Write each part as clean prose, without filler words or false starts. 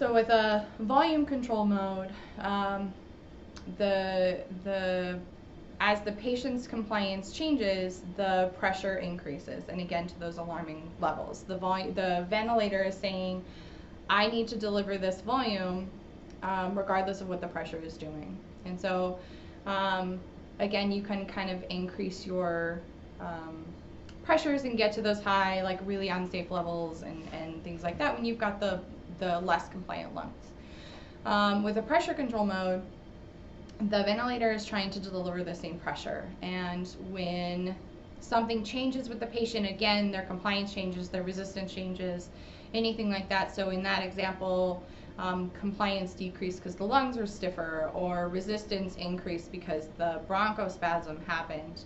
So with a volume control mode, as the patient's compliance changes, the pressure increases, and again to those alarming levels. The ventilator is saying, I need to deliver this volume regardless of what the pressure is doing. And so again, you can kind of increase your pressures and get to those high, like really unsafe levels and things like that when you've got the less compliant lungs. With a pressure control mode, the ventilator is trying to deliver the same pressure, and when something changes with the patient, again, their compliance changes, their resistance changes, anything like that. So in that example, compliance decreased because the lungs were stiffer, or resistance increased because the bronchospasm happened.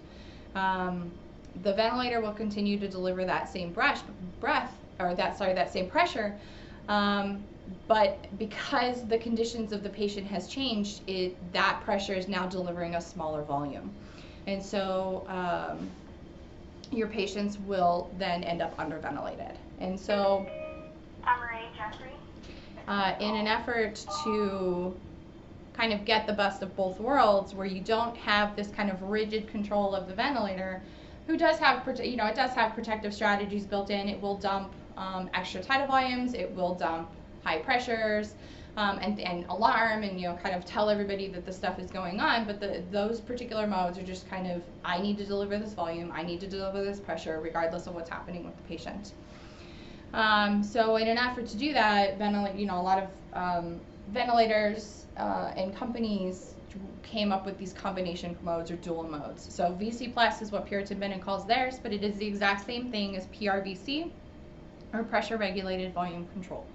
The ventilator will continue to deliver that same that same pressure, but because the conditions of the patient has changed, that pressure is now delivering a smaller volume. And so your patients will then end up underventilated. And so in an effort to kind of get the best of both worlds, where you don't have this kind of rigid control of the ventilator, who does have, it does have protective strategies built in. It will dump extra tidal volumes, it will dump high pressures, and alarm, and kind of tell everybody that the stuff is going on. But those particular modes are just kind of, I need to deliver this volume, I need to deliver this pressure, regardless of what's happening with the patient. So in an effort to do that, a lot of ventilators and companies came up with these combination modes or dual modes. So VC Plus is what Puritan Bennett calls theirs, but it is the exact same thing as PRVC, or pressure regulated volume control.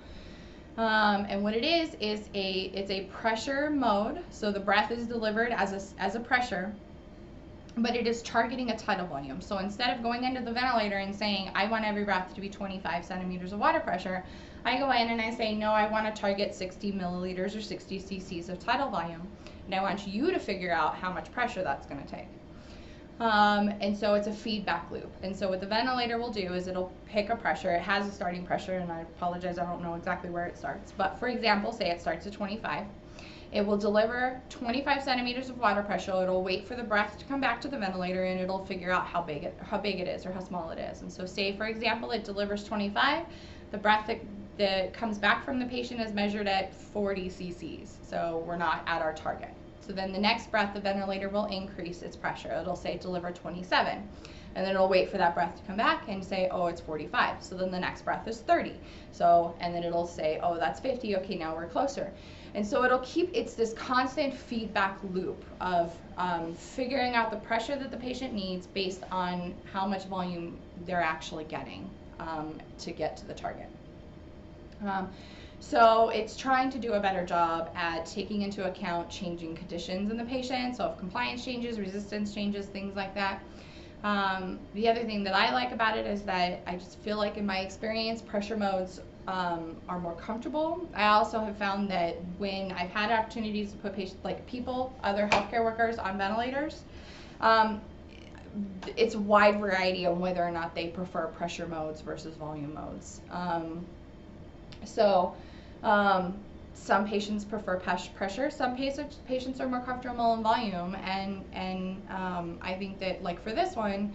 And what it is it's a pressure mode. So the breath is delivered as a pressure, but it is targeting a tidal volume. So instead of going into the ventilator and saying, I want every breath to be 25 centimeters of water pressure, I go in and I say, no, I want to target 60 milliliters or 60 cc's of tidal volume. And I want you to figure out how much pressure that's going to take. And so it's a feedback loop. And so what the ventilator will do is it'll pick a pressure. It has a starting pressure, and I apologize, I don't know exactly where it starts. But for example, say it starts at 25. It will deliver 25 centimeters of water pressure. It'll wait for the breath to come back to the ventilator, and it'll figure out how big it is or how small it is. And so say, for example, it delivers 25. The breath that comes back from the patient is measured at 40 cc's. So we're not at our target. So then the next breath, the ventilator will increase its pressure. It'll say deliver 27. And then it'll wait for that breath to come back and say, oh, it's 45. So then the next breath is 30. So, and then it'll say, oh, that's 50. Okay, now we're closer. And so it's this constant feedback loop of figuring out the pressure that the patient needs based on how much volume they're actually getting to get to the target. So it's trying to do a better job at taking into account changing conditions in the patient. So if compliance changes, resistance changes, things like that. The other thing that I like about it is that I just feel like in my experience, pressure modes are more comfortable. I also have found that when I've had opportunities to put other healthcare workers on ventilators, it's a wide variety on whether or not they prefer pressure modes versus volume modes. Some patients prefer pressure, some patients are more comfortable in volume, and I think that, like for this one,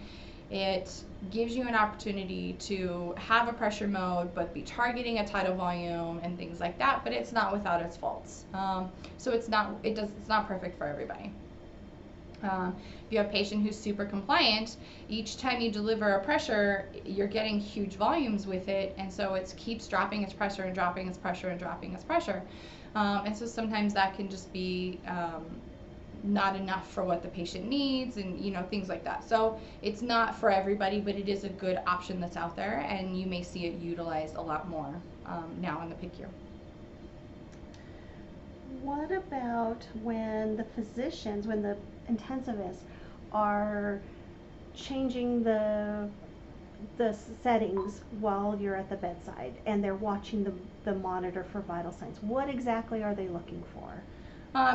it gives you an opportunity to have a pressure mode but be targeting a tidal volume and things like that, but it's not without its faults. So it's not perfect for everybody. If you have a patient who's super compliant, each time you deliver a pressure, you're getting huge volumes with it, and so it keeps dropping its pressure and dropping its pressure and dropping its pressure. And so sometimes that can just be not enough for what the patient needs, and things like that. So it's not for everybody, but it is a good option that's out there, and you may see it utilized a lot more now in the PIC year. What about when the physicians, when the intensivists are changing the settings while you're at the bedside and they're watching the monitor for vital signs? What exactly are they looking for?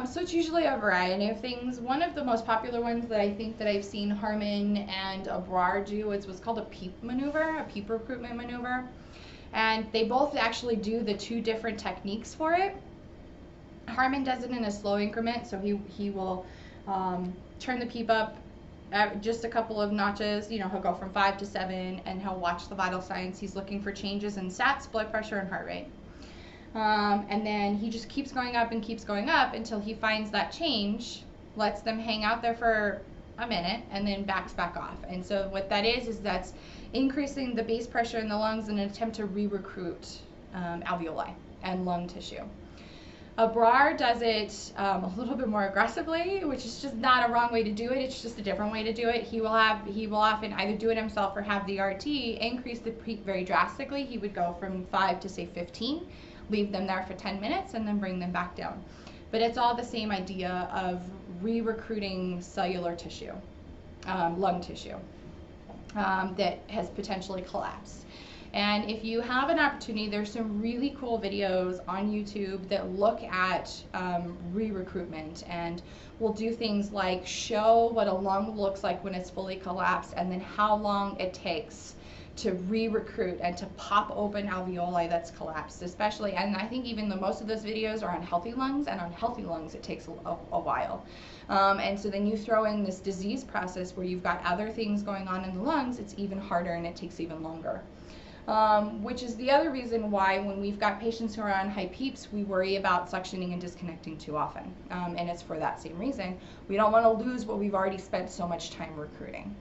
So it's usually a variety of things. One of the most popular ones that I think that I've seen Harmon and Abrar do is what's called a PEEP maneuver, a PEEP recruitment maneuver. And they both actually do the 2 different techniques for it. Harmon does it in a slow increment, so he will turn the PEEP up just a couple of notches. He'll go from 5 to 7, and he'll watch the vital signs. He's looking for changes in SATs, blood pressure, and heart rate. And then he just keeps going up and keeps going up until he finds that change, lets them hang out there for a minute, and then backs back off. And so what that is that's increasing the base pressure in the lungs in an attempt to re-recruit alveoli and lung tissue. Brar does it a little bit more aggressively, which is just not a wrong way to do it. It's just a different way to do it. He will often either do it himself or have the RT increase the PEEP very drastically. He would go from 5 to say 15, leave them there for 10 minutes, and then bring them back down. But it's all the same idea of re-recruiting cellular tissue, lung tissue, that has potentially collapsed. And if you have an opportunity, there's some really cool videos on YouTube that look at re-recruitment, and will do things like show what a lung looks like when it's fully collapsed, and then how long it takes to re-recruit and to pop open alveoli that's collapsed, especially. And I think even most of those videos are on healthy lungs, and on healthy lungs it takes a while. And so then you throw in this disease process where you've got other things going on in the lungs, it's even harder and it takes even longer. Which is the other reason why when we've got patients who are on high PEEPs, we worry about suctioning and disconnecting too often. And it's for that same reason. We don't want to lose what we've already spent so much time recruiting.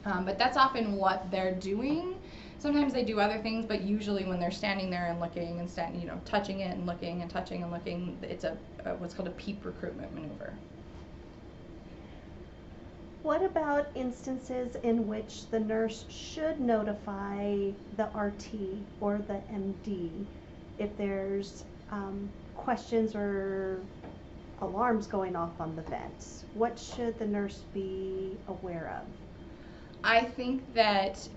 But that's often what they're doing. Sometimes they do other things, but usually when they're standing there and looking and touching it and looking and touching and looking, it's a what's called a PEEP recruitment maneuver. What about instances in which the nurse should notify the RT or the MD if there's questions or alarms going off on the vents? What should the nurse be aware of? I think that,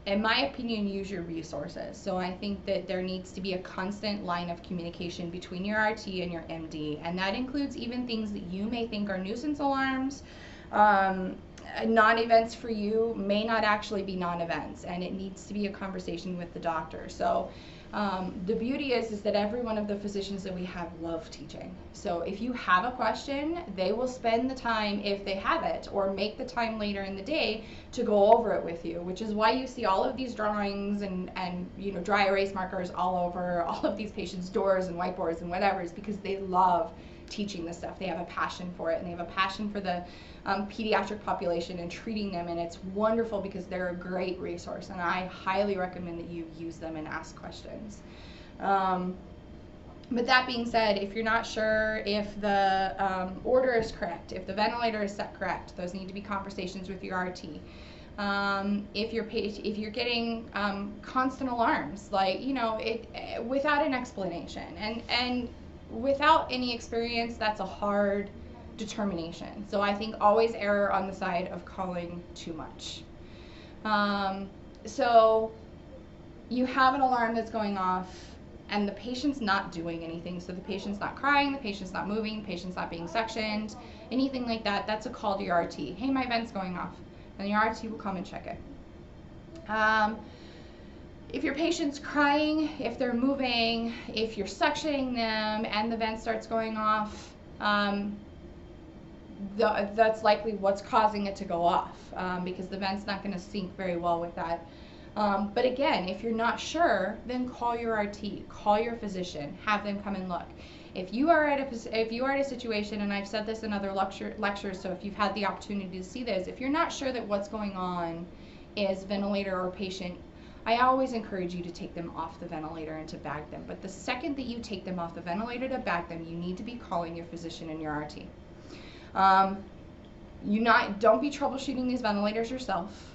in my opinion, use your resources. So I think that there needs to be a constant line of communication between your RT and your MD, and that includes even things that you may think are nuisance alarms. Non-events for you may not actually be non-events, and it needs to be a conversation with the doctor. So the beauty is that every one of the physicians that we have love teaching. So if you have a question, they will spend the time, if they have it, or make the time later in the day to go over it with you, which is why you see all of these drawings and dry erase markers all over all of these patients' doors and whiteboards and whatever, is because they love teaching this stuff. They have a passion for it, and they have a passion for the pediatric population and treating them, and it's wonderful because they're a great resource, and I highly recommend that you use them and ask questions. But that being said, if you're not sure if the order is correct, if the ventilator is set correct, those need to be conversations with your RT. If you're getting constant alarms, like without an explanation, and without any experience, that's a hard determination. So I think always err on the side of calling too much. So you have an alarm that's going off and the patient's not doing anything. So the patient's not crying, the patient's not moving, the patient's not being suctioned, anything like that, that's a call to your RT. Hey, my vent's going off. And your RT will come and check it. If your patient's crying, if they're moving, if you're suctioning them and the vent starts going off, that's likely what's causing it to go off, because the vent's not going to sync very well with that. But again, if you're not sure, then call your RT, call your physician, have them come and look. If you are at a situation, and I've said this in other lectures, so if you've had the opportunity to see this, if you're not sure that what's going on is ventilator or patient, I always encourage you to take them off the ventilator and to bag them. But the second that you take them off the ventilator to bag them, you need to be calling your physician and your RT. Don't be troubleshooting these ventilators yourself.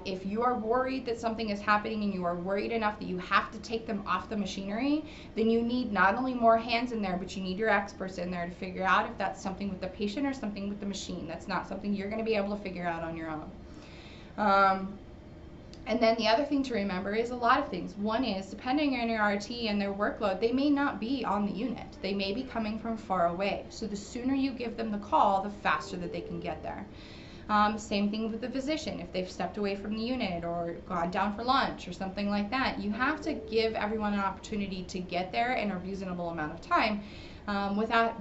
If you are worried that something is happening and you are worried enough that you have to take them off the machinery, then you need not only more hands in there, but you need your experts in there to figure out if that's something with the patient or something with the machine. That's not something you're going to be able to figure out on your own. And then the other thing to remember is a lot of things. One is, depending on your RT and their workload, they may not be on the unit. They may be coming from far away. So the sooner you give them the call, the faster that they can get there. Same thing with the physician. If they've stepped away from the unit or gone down for lunch or something like that, you have to give everyone an opportunity to get there in a reasonable amount of time, without,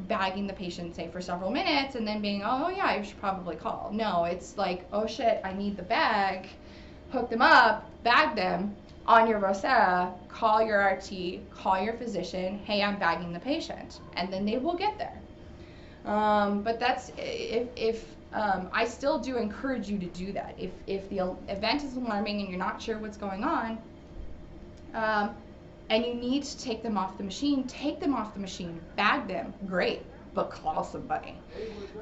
bagging the patient, say, for several minutes and then being, oh yeah, I should probably call. No, it's like, oh shit, I need the bag, hook them up, bag them on your Vocera, call your RT, call your physician, hey, I'm bagging the patient, and then they will get there. But that's, if I still do encourage you to do that. If the event is alarming and you're not sure what's going on, and you need to take them off the machine, take them off the machine, bag them, great, but call somebody.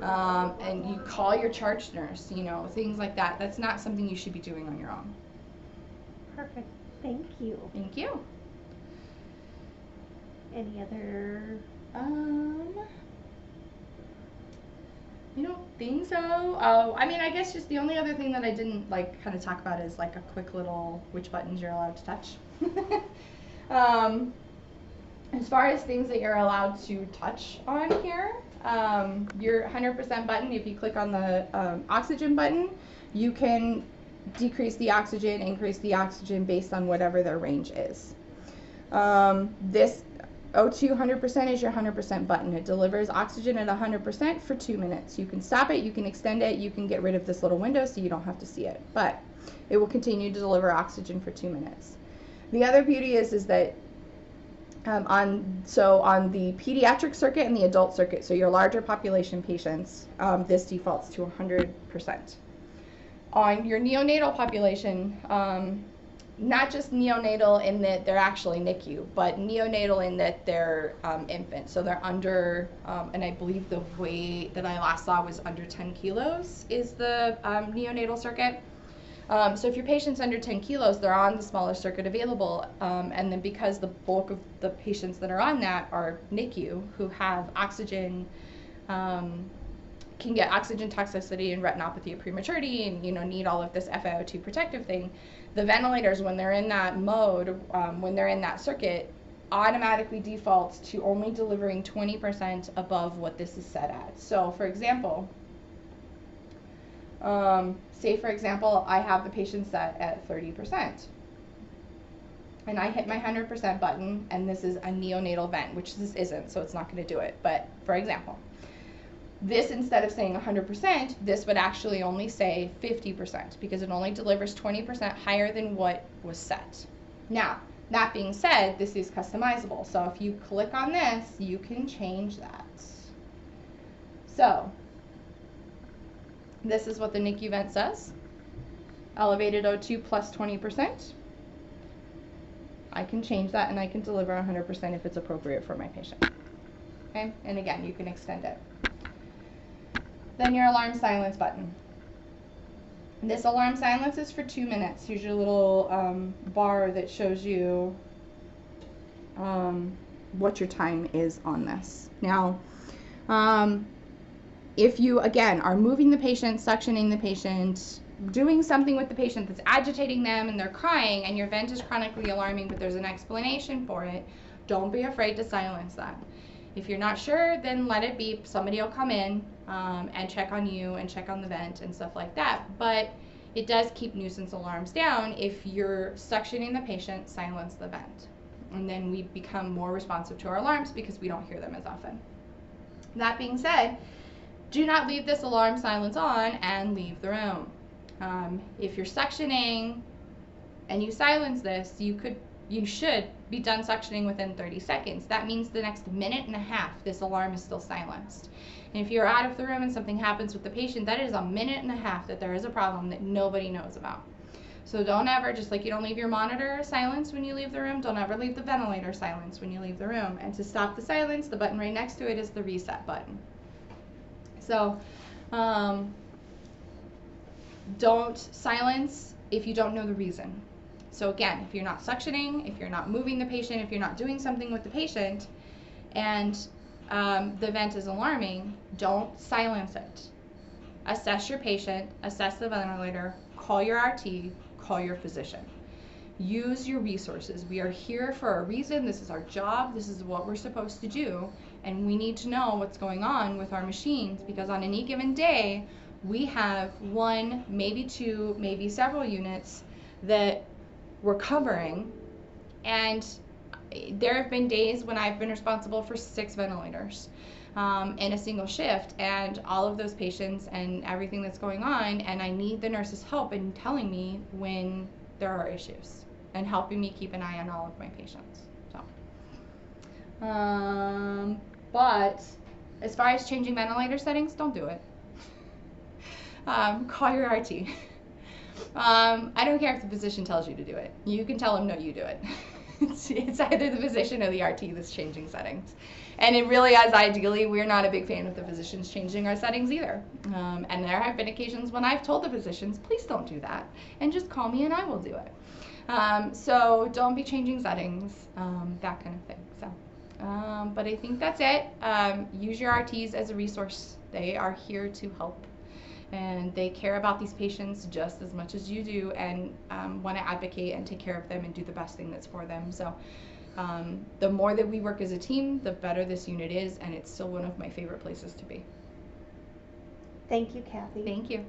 And you call your charge nurse, things like that. That's not something you should be doing on your own. Perfect. Thank you. Thank you. Any other? I don't think so. I guess just the only other thing that I didn't kind of talk about is a quick little which buttons you're allowed to touch. As far as things that you're allowed to touch on here, your 100% button, if you click on the oxygen button, you can decrease the oxygen, increase the oxygen based on whatever their range is. This O2 100% is your 100% button. It delivers oxygen at 100% for 2 minutes. You can stop it, you can extend it, you can get rid of this little window so you don't have to see it, but it will continue to deliver oxygen for 2 minutes. The other beauty is that on the pediatric circuit and the adult circuit, so your larger population patients, this defaults to 100%. On your neonatal population, not just neonatal in that they're actually NICU, but neonatal in that they're infant. So they're under, and I believe the weight that I last saw was under 10 kilos is the neonatal circuit. So if your patient's under 10 kilos, they're on the smaller circuit available. And then because the bulk of the patients that are on that are NICU, who have oxygen, can get oxygen toxicity and retinopathy of prematurity and need all of this FiO2 protective thing, the ventilators, when they're in that mode, when they're in that circuit, automatically defaults to only delivering 20% above what this is set at. So for example, say for example I have the patient set at 30% and I hit my 100% button, and this is a neonatal vent, which this isn't, so it's not going to do it, but for example, this, instead of saying 100%, this would actually only say 50% because it only delivers 20% higher than what was set. Now, that being said, this is customizable. So if you click on this, you can change that. So this is what the NICU vent says. Elevated O2 plus 20%. I can change that and I can deliver 100% if it's appropriate for my patient. Okay, and again, you can extend it. Then your alarm silence button. This alarm silence is for 2 minutes. Here's your little bar that shows you what your time is on this. Now, if you, again, are moving the patient, suctioning the patient, doing something with the patient that's agitating them and they're crying and your vent is chronically alarming but there's an explanation for it, don't be afraid to silence that. If you're not sure, then let it beep. Somebody will come in and check on you and check on the vent and stuff like that. But it does keep nuisance alarms down. If you're suctioning the patient, silence the vent. And then we become more responsive to our alarms because we don't hear them as often. That being said, do not leave this alarm silence on and leave the room. If you're suctioning and you silence this, you should be done suctioning within 30 seconds. That means the next minute and a half, this alarm is still silenced. And if you're out of the room and something happens with the patient, that is a minute and a half that there is a problem that nobody knows about. So don't ever, just like you don't leave your monitor silenced when you leave the room, don't ever leave the ventilator silenced when you leave the room. And to stop the silence, the button right next to it is the reset button. So don't silence if you don't know the reason. So again, if you're not suctioning, if you're not moving the patient, if you're not doing something with the patient, and the vent is alarming, don't silence it. Assess your patient, assess the ventilator, call your RT, call your physician. Use your resources. We are here for a reason. This is our job. This is what we're supposed to do. And we need to know what's going on with our machines because on any given day, we have one, maybe two, maybe several units that we're covering, and there have been days when I've been responsible for 6 ventilators in a single shift, and all of those patients and everything that's going on, and I need the nurse's help in telling me when there are issues and helping me keep an eye on all of my patients. So, but as far as changing ventilator settings, don't do it. Call your RT. I don't care if the physician tells you to do it. You can tell them, no, you do it. It's either the physician or the RT that's changing settings. And it really is, ideally, we're not a big fan of the physicians changing our settings either. And there have been occasions when I've told the physicians, please don't do that, and just call me and I will do it. So don't be changing settings, that kind of thing. So, but I think that's it. Use your RTs as a resource. They are here to help, and they care about these patients just as much as you do, and want to advocate and take care of them and do the best thing that's for them. So the more that we work as a team, the better this unit is, and it's still one of my favorite places to be. Thank you, Kathy. Thank you.